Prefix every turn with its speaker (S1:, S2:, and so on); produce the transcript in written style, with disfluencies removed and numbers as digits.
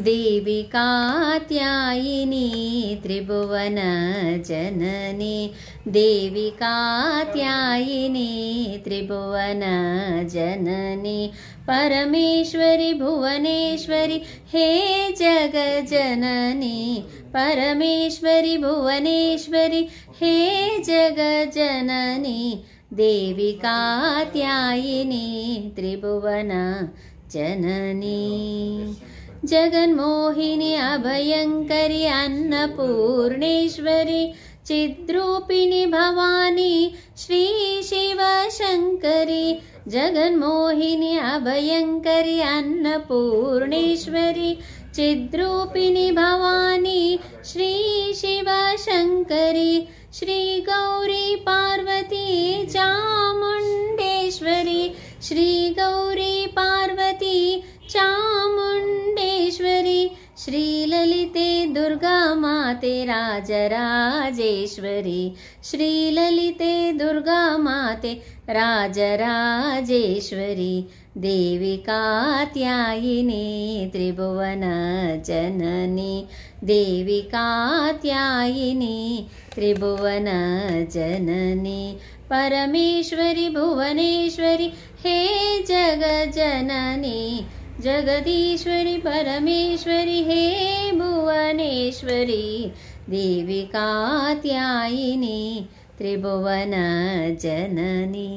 S1: देवी कात्यायिनी त्रिभुवन जननी देवी कात्यायिनी त्रिभुवन जननी परमेश्वरी भुवनेश्वरी हे जगज्जननी परमेश्वरी भुवनेश्वरी हे जगज्जननी देवी कात्यायिनी त्रिभुवन जननी जगन्मोहिनी अभयंकरी अन्नपूर्णेश्वरी चिद्रूपिणी भवानी श्री शिवशंकरी जगन्मोहिनी अभयंकरी अन्नपूर्णेश्वरी चिद्रूपिणी भवानी श्री शिवशंकरी श्री गौरी पार्वती चामुंडेश्वरी श्री गौरी पार्वती चामुंडेश्वरी श्री ललिते दुर्गा माते राजराजेश्वरी श्री ललिते दुर्गा माते राजराजेश्वरी देवी कात्यायिनी त्रिभुवन जननी देवी कात्यायिनी त्रिभुवन जननी परमेश्वरी भुवनेश्वरी हे जगज्जननी जगदीश्वरी परमेश्वरी हे भुवनेश्वरी देवी कात्यायिनी त्रिभुवन जननी।